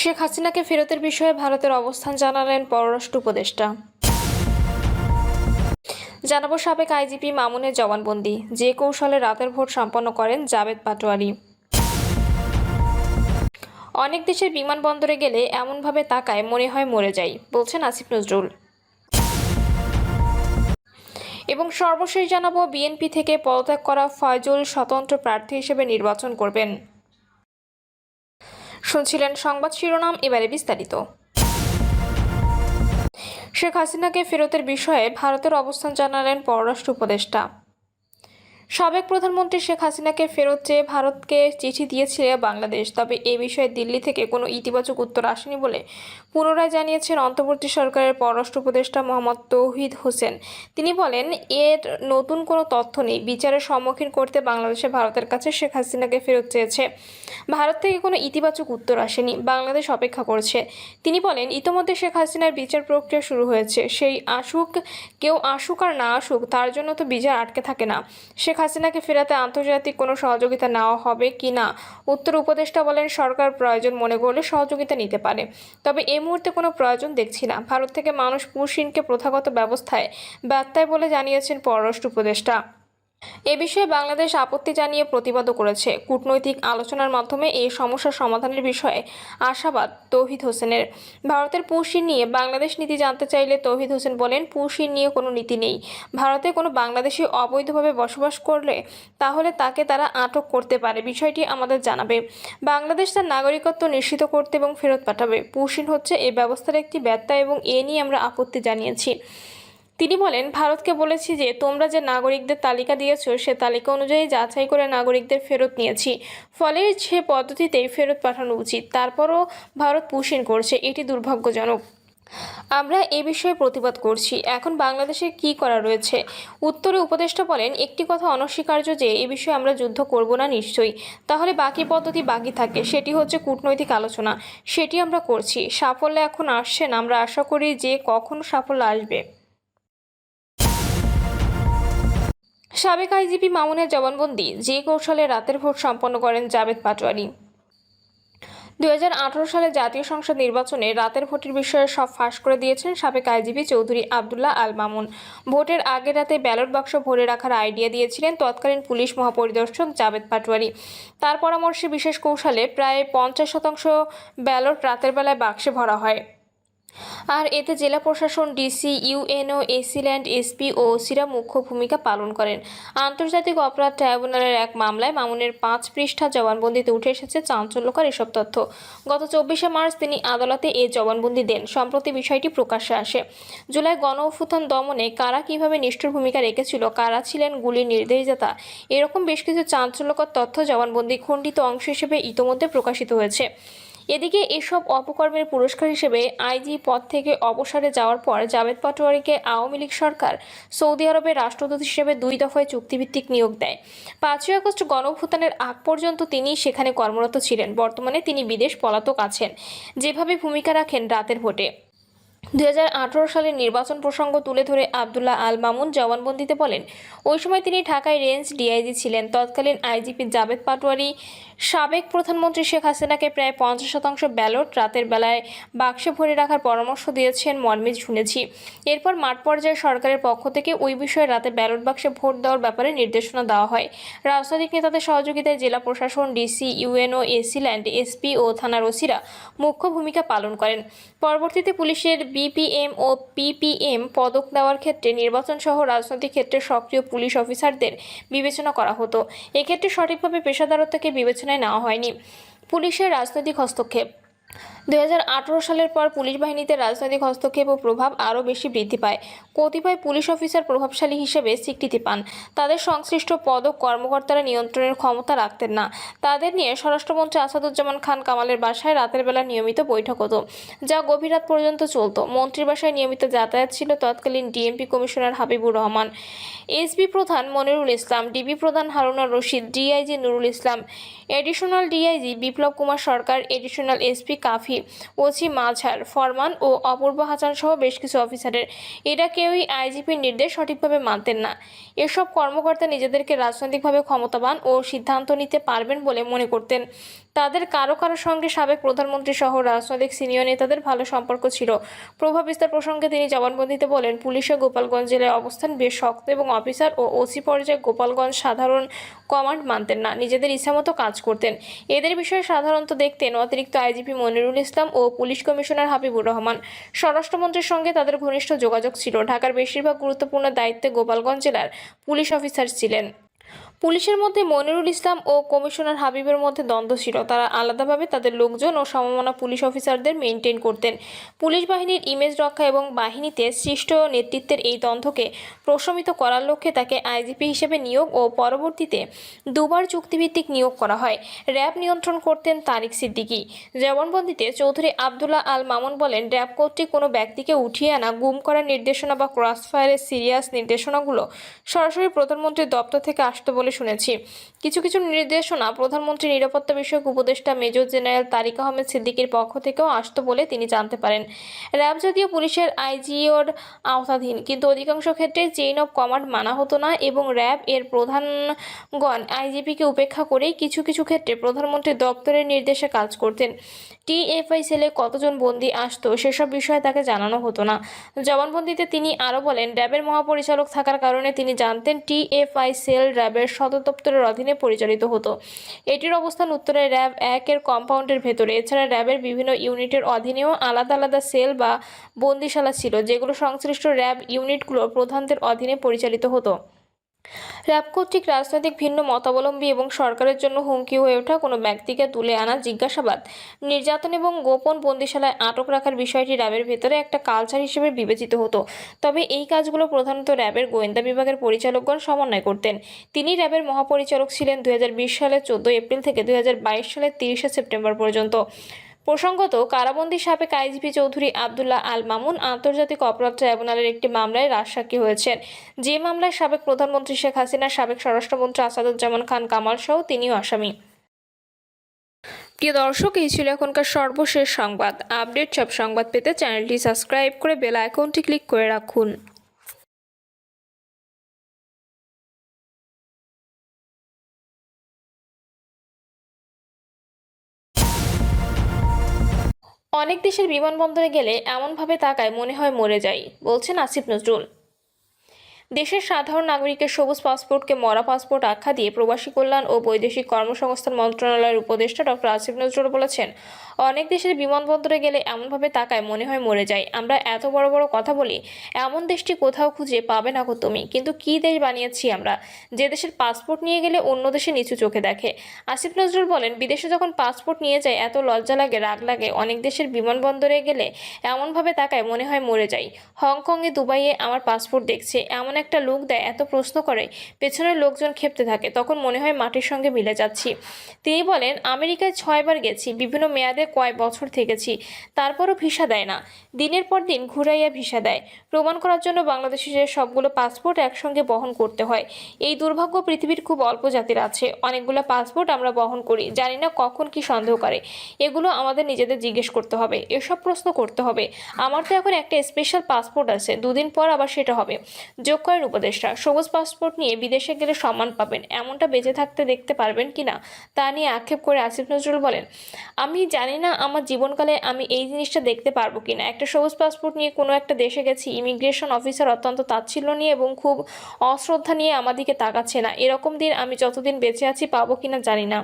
শেখ হাসিনাকে ফেরতের বিষয়ে ভারতের অবস্থান জানালেন পররাষ্ট্র উপদেষ্টা। জানাবো সাবেক আইজিপি মামুনের জবানবন্দি, যে কৌশলে রাতের ভোট সম্পন্ন করেন জাবেদ পাটোয়ারি। অনেক দেশের বিমানবন্দরে গেলে এমনভাবে তাকায় মনে হয় মরে যাই, বলছেন আসিফ নজরুল। এবং সর্বশেষ জানাবো বিএনপি থেকে পদত্যাগ করা ফয়জুল স্বতন্ত্র প্রার্থী হিসেবে নির্বাচন করবেন। শুনছিলেন সংবাদ শিরোনাম, এবারে বিস্তারিত। শেখ হাসিনাকে ফেরতের বিষয়ে ভারতের অবস্থান জানালেন পররাষ্ট্র উপদেষ্টা। সাবেক প্রধানমন্ত্রী শেখ হাসিনাকে ফেরত চেয়ে ভারতকে চিঠি দিয়েছিল বাংলাদেশ, তবে এ বিষয়ে দিল্লি থেকে কোনো ইতিবাচক উত্তর আসেনি বলে পুনরায় জানিয়েছেন অন্তর্বর্তী সরকারের পররাষ্ট্র উপদেষ্টা মোহাম্মদ তৌহিদ হোসেন। তিনি বলেন, এর নতুন কোনো তথ্য নেই। বিচারের সম্মুখীন করতে বাংলাদেশে ভারতের কাছে শেখ হাসিনাকে ফেরত চেয়েছে। ভারত থেকে কোনো ইতিবাচক উত্তর আসেনি, বাংলাদেশ অপেক্ষা করছে। তিনি বলেন, ইতোমধ্যে শেখ হাসিনার বিচার প্রক্রিয়া শুরু হয়েছে। সেই আসুক, কেউ আসুক আর না আসুক, তার জন্য তো বিচার আটকে থাকে না। শেখ হাসিনাকে ফেরাতে আন্তর্জাতিক কোনো সহযোগিতা নেওয়া হবে কি না, উত্তর উপদেষ্টা বলেন, সরকার প্রয়োজন মনে করলে সহযোগিতা নিতে পারে, তবে এই মুহূর্তে কোনো প্রয়োজন দেখছি না। ভারত থেকে মানুষ পুশিনকে প্রথাগত ব্যবস্থায় ব্যত্যয় বলে জানিয়েছেন পররাষ্ট্র উপদেষ্টা। এ বিষয়ে বাংলাদেশ আপত্তি জানিয়ে প্রতিবাদও করেছে। কূটনৈতিক আলোচনার মাধ্যমে এই সমস্যার সমাধানের বিষয়ে আশাবাদ তৌহিদ হোসেনের। ভারতের পুশিন নিয়ে বাংলাদেশ নীতি জানতে চাইলে তৌহিদ হোসেন বলেন, পুশিন নিয়ে কোনো নীতি নেই। ভারতে কোনো বাংলাদেশি অবৈধভাবে বসবাস করলে তাহলে তাকে তারা আটক করতে পারে, বিষয়টি আমাদের জানাবে। বাংলাদেশ তার নাগরিকত্ব নিশ্চিত করতে এবং ফেরত পাঠাবে। পুশিন হচ্ছে এই ব্যবস্থার একটি ব্যত্যয় এবং এ নিয়ে আমরা আপত্তি জানিয়েছি। তিনি বলেন, ভারতকে বলেছি যে তোমরা যে নাগরিকদের তালিকা দিয়েছো সে তালিকা অনুযায়ী যাচাই করে নাগরিকদের ফেরত নিয়েছি, ফলে সে পদ্ধতিতেই ফেরত পাঠানো উচিত। তারপরও ভারত পুশিন করছে, এটি দুর্ভাগ্যজনক। আমরা এ বিষয়ে প্রতিবাদ করছি। এখন বাংলাদেশের কি করা রয়েছে? উত্তরে উপদেষ্টা বলেন, একটি কথা অনস্বীকার্য যে এ বিষয়ে আমরা যুদ্ধ করব না নিশ্চয়ই, তাহলে বাকি পদ্ধতি বাকি থাকে, সেটি হচ্ছে কূটনৈতিক আলোচনা। সেটি আমরা করছি। সাফল্য এখন আসছে না, আমরা আশা করি যে কখন সাফল্য আসবে। সাবেক আইজিপি মামুনের জবানবন্দি, যে কৌশলে রাতের ভোট সম্পন্ন করেন জাবেদ পাটোয়ারি। 2018 সালে জাতীয় সংসদ নির্বাচনে রাতের ভোটের বিষয়ে সব ফাঁস করে দিয়েছেন সাবেক আইজিপি চৌধুরী আবদুল্লাহ আল মামুন। ভোটের আগের রাতে ব্যালট বাক্স ভরে রাখার আইডিয়া দিয়েছিলেন তৎকালীন পুলিশ মহাপরিদর্শক জাবেদ পাটোয়ারি। তার পরামর্শে বিশেষ কৌশলে প্রায় 50% ব্যালট রাতের বেলায় বাক্সে ভরা হয়, আর এতে জেলা প্রশাসন, ডিসি, ইউএনও, এসিল্যান্ড, এসপি ও ওসিরা মুখ্য ভূমিকা পালন করেন। আন্তর্জাতিক অপরাধ ট্রাইব্যুনালের এক মামলায় মামুনের 5 পৃষ্ঠা জবানবন্দিতে উঠে এসেছে চাঞ্চল্যকর এসব তথ্য। গত 24শে মার্চ তিনি আদালতে এ জবানবন্দি দেন। সম্প্রতি বিষয়টি প্রকাশ্যে আসে। জুলাই গণ-অভ্যুত্থান দমনে কারা কিভাবে নিষ্ঠুর ভূমিকা রেখেছিল, কারা ছিলেন গুলির নির্দেশদাতা, এরকম বেশ কিছু চাঞ্চল্যকর তথ্য জবানবন্দি খণ্ডিত অংশ হিসেবে ইতোমধ্যে প্রকাশিত হয়েছে। এদিকে এসব অপকর্মের পুরস্কার হিসেবে আইজি পদ থেকে অবসরে যাওয়ার পর জাবেদ পাটোয়ারিকে আওয়ামী লীগ সরকার সৌদি আরবের রাষ্ট্রদূত হিসেবে 2 দফায় চুক্তিভিত্তিক নিয়োগ দেয়। 5ই আগস্ট গণঅভ্যুত্থানের আগ পর্যন্ত তিনি সেখানে কর্মরত ছিলেন। বর্তমানে তিনি বিদেশ পলাতক আছেন। যেভাবে ভূমিকা রাখেন রাতের ভোটে। 2018 সালের নির্বাচন প্রসঙ্গ তুলে ধরে আবদুল্লাহ আল মামুন জবানবন্দিতে বলেন, ওই সময় তিনি ঢাকায় রেঞ্জ ডিআইজি ছিলেন। তৎকালীন আইজিপি জাবেদ পাটোয়ারি সাবেক প্রধানমন্ত্রী শেখ হাসিনাকে প্রায় 50% ব্যালট রাতের বেলায় বাক্সে ভরে রাখার পরামর্শ দিয়েছেন মর্মে শুনেছি। এরপর মাঠ পর্যায়ে সরকারের পক্ষ থেকে ওই বিষয়ে রাতে ব্যালট বাক্সে ভোট দেওয়ার ব্যাপারে নির্দেশনা দেওয়া হয়। রাজনৈতিক নেতাদের সহযোগিতায় জেলা প্রশাসন, ডিসি, ইউএনও, এসিল্যান্ড, এসপি ও থানার ওসিরা মুখ্য ভূমিকা পালন করেন। পরবর্তীতে পুলিশের বিপিএম ও পিপিএম পদক দেওয়ার ক্ষেত্রে নির্বাচন সহ রাজনৈতিক ক্ষেত্রে সক্রিয় পুলিশ অফিসারদের বিবেচনা করা হতো। এক্ষেত্রে সঠিকভাবে পেশাদারত্বকে বিবেচনায় নেওয়া হয়নি। পুলিশের রাজনৈতিক হস্তক্ষেপ। 2018 সালের পর পুলিশ বাহিনীতে রাজনৈতিক হস্তক্ষেপ ও প্রভাব আরও বেশি বৃদ্ধি পায়। কতিপয় পুলিশ অফিসার প্রভাবশালী হিসেবে স্বীকৃতি পান। তাদের সংশ্লিষ্ট পদ ও কর্মকর্তারা নিয়ন্ত্রণের ক্ষমতা রাখতেন না। তাদের নিয়ে স্বরাষ্ট্রমন্ত্রী আসাদুজ্জামান খান কামালের বাসায় রাতের বেলা নিয়মিত বৈঠক হতো, যা গভীর রাত পর্যন্ত চলত। মন্ত্রীর বাসায় নিয়মিত যাতায়াত ছিল তৎকালীন DMP commissioner Habibur Rahman, SB প্রধান মনিরুল ইসলাম, ডিবি প্রধান Harunur Rashid, DIG Nurul Islam, additional DIG Biplab Kumar সরকার, এডিশনাল এসপি কাফি ওসি মাঝার ফরমান ও অপূর্ব হাসান সহ বেশ কিছু অফিসারের। এরা কেউই আইজিপির নির্দেশ সঠিকভাবে মানতেন না। এসব কর্মকর্তা নিজেদেরকে রাজনৈতিকভাবে ক্ষমতাবান ও সিদ্ধান্ত নিতে পারবেন বলে মনে করতেন। তাদের কারো কারো সঙ্গে সাবেক প্রধানমন্ত্রী সহ রাজনৈতিক সিনিয়র নেতাদের ভালো সম্পর্ক ছিল। প্রভাব বিস্তার প্রসঙ্গে তিনি জবানবন্দিতে বলেন, পুলিশের গোপালগঞ্জ জেলায় অবস্থান বেশ শক্ত এবং অফিসার ও ওসি পর্যায়ে গোপালগঞ্জ সাধারণ কমান্ড মানতেন না, নিজেদের ইচ্ছামতো কাজ করতেন। এদের বিষয়ে সাধারণত দেখতেন অতিরিক্ত আইজিপি মনিরুল ইসলাম ও পুলিশ কমিশনার হাবিবুর রহমান। স্বরাষ্ট্রমন্ত্রীর সঙ্গে তাদের ঘনিষ্ঠ যোগাযোগ ছিল। ঢাকার বেশিরভাগ গুরুত্বপূর্ণ দায়িত্বে গোপালগঞ্জ জেলার পুলিশ অফিসার ছিলেন। পুলিশের মধ্যে মনিরুল ইসলাম ও কমিশনার হাবিবের মধ্যে দ্বন্দ্ব ছিল। তারা আলাদাভাবে তাদের লোকজন ও সমমনা পুলিশ অফিসারদের মেনটেন করতেন। পুলিশ বাহিনীর ইমেজ রক্ষা এবং বাহিনীতে সৃষ্ট নেতৃত্বের এই দ্বন্দ্বকে প্রশমিত করার লক্ষ্যে তাকে আইজিপি হিসেবে নিয়োগ ও পরবর্তীতে দুবার চুক্তিভিত্তিক নিয়োগ করা হয়। র্যাব নিয়ন্ত্রণ করতেন তারিক সিদ্দিকী। জবানবন্দিতে চৌধুরী আবদুল্লাহ আল মামুন বলেন, র্যাব কর্তৃক কোনো ব্যক্তিকে উঠিয়ে আনা, গুম করার নির্দেশনা বা ক্রস ফায়ারের সিরিয়াস নির্দেশনাগুলো সরাসরি প্রধানমন্ত্রীর দপ্তর থেকে আসতে বলে শুনেছি। কিছু কিছু নির্দেশনা প্রধানমন্ত্রী নিরাপত্তা বিষয়ক উপদেষ্টা মেজর জেনারেল তারিক আহমেদ সিদ্দিকীর পক্ষ থেকেও আসতো বলে তিনি জানতে পারেন। র্যাব যদিও পুলিশের আইজিওর আওতাধীন, কিন্তু অধিকাংশ ক্ষেত্রে চেইন অফ কমান্ড মানা হতো না এবং র্যাব এর প্রধানগণ আইজিপিকে উপেক্ষা করেই কিছু কিছু ক্ষেত্রে প্রধানমন্ত্রীর দপ্তরের নির্দেশে কাজ করতেন। টিএফআই সেলে কতজন বন্দী আসতো সেসব বিষয়ে তাকে জানানো হতো না। জবানবন্দিতে তিনি আরও বলেন, র্যাবের মহাপরিচালক থাকার কারণে তিনি জানতেন টিএফআই সেল র্যাবের সদর দপ্তরের অধীনে পরিচালিত হতো। এটির অবস্থান উত্তরে র্যাব 1-এর কম্পাউন্ডের ভেতরে। এছাড়া র্যাবের বিভিন্ন ইউনিটের অধীনেও আলাদা আলাদা সেল বা বন্দিশালা ছিল, যেগুলো সংশ্লিষ্ট র্যাব ইউনিটগুলোর প্রধানদের অধীনে পরিচালিত হতো। র্যাব কর্তৃক রাজনৈতিক ভিন্ন মতাবলম্বী এবং সরকারের জন্য হুমকি হয়ে ওঠা কোনো ব্যক্তিকে তুলে আনা, জিজ্ঞাসাবাদ, নির্যাতন এবং গোপন বন্দিশালায় আটক রাখার বিষয়টি র্যাবের ভেতরে একটা কালচার হিসেবে বিবেচিত হতো। তবে এই কাজগুলো প্রধানত র্যাবের গোয়েন্দা বিভাগের পরিচালকগণ সমন্বয় করতেন। তিনি র্যাবের মহাপরিচালক ছিলেন 2020 সালের 14 এপ্রিল থেকে 2022 সালের 30 সেপ্টেম্বর পর্যন্ত। প্রসঙ্গত, কারাবন্দী সাবেক আইজিপি চৌধুরী আবদুল্লাহ আল মামুন আন্তর্জাতিক অপরাধ ট্রাইব্যুনালের একটি মামলায় রাজসাক্ষী হয়েছেন। যে মামলায় সাবেক প্রধানমন্ত্রী শেখ হাসিনা, সাবেক স্বরাষ্ট্রমন্ত্রী আসাদুজ্জামান খান কামাল সহ তিনিও আসামি। প্রিয় দর্শক, এই ছিল এখনকার সর্বশেষ সংবাদ। আপডেট সব সংবাদ পেতে চ্যানেলটি সাবস্ক্রাইব করে বেল আইকনটি ক্লিক করে রাখুন। অনেক দেশের বিমানবন্দরে গেলে এমনভাবে তাকায় মনে হয় মরে যাই, বলছেন আসিফ নজরুল। দেশের সাধারণ নাগরিকের সবুজ পাসপোর্টকে মরা পাসপোর্ট আখ্যা দিয়ে প্রবাসী কল্যাণ ও বৈদেশিক কর্মসংস্থান মন্ত্রণালয়ের উপদেষ্টা ডক্টর আসিফ নজরুল বলেছেন, অনেক দেশের বিমানবন্দরে গেলে এমনভাবে তাকায় মনে হয় মরে যায়। আমরা এত বড় বড় কথা বলি, এমন দেশটি কোথাও খুঁজে পাবে না গো তুমি। কিন্তু কী দেশ বানিয়েছি আমরা, যে দেশের পাসপোর্ট নিয়ে গেলে অন্য দেশে নিচু চোখে দেখে। আসিফ নজরুল বলেন, বিদেশে যখন পাসপোর্ট নিয়ে যায় এত লজ্জা লাগে, রাগ লাগে। অনেক দেশের বিমানবন্দরে গেলে এমনভাবে তাকায় মনে হয় মরে যাই। হংকংয়ে, দুবাইয়ে আমার পাসপোর্ট দেখছে, এমন একটা লুক দেয়, এত প্রশ্ন করে, পেছনের লোকজন খেপতে থাকে, তখন মনে হয় মাটির সঙ্গে মিলে যাচ্ছি। তিনি বলেন, আমেরিকায় 6 বার গেছি, বিভিন্ন মেয়াদে কয়েক বছর থেকেছি, তারপরও ভিসা দেয় না। দিনের পর দিন ঘুরাইয়া ভিসা দেয়। প্রমাণ করার জন্য বাংলাদেশের সবগুলো পাসপোর্ট একসঙ্গে বহন করতে হয়। এই দুর্ভাগ্য পৃথিবীর খুব অল্প জাতির আছে। অনেকগুলো পাসপোর্ট আমরা বহন করি, জানি না কখন কি সন্দেহ করে। এগুলো আমাদের নিজেদের জিজ্ঞেস করতে হবে, এসব প্রশ্ন করতে হবে। আমার তো এখন একটা স্পেশাল পাসপোর্ট আছে, 2 দিন পর আবার সেটা হবে। যোগ করেন উপদেষ্টা, সবুজ পাসপোর্ট নিয়ে বিদেশে গেলে সম্মান পাবেন, এমনটা বেঁচে থাকতে দেখতে পারবেন কিনা তা নিয়ে আক্ষেপ করে আসিফ নজরুল বলেন, আমি জানি না আমার জীবনকালে আমি এই জিনিসটা দেখতে পারবো কিনা। একটা সবুজ পাসপোর্ট নিয়ে কোনো একটা দেশে গেছি, ইমিগ্রেশন অফিসার অত্যন্ত তাচ্ছিল্য নিয়ে এবং খুব অশ্রদ্ধা নিয়ে আমার দিকে তাকাচ্ছে না। এরকম দিন আমি যতদিন বেঁচে আছি পাবো কিনা জানি না।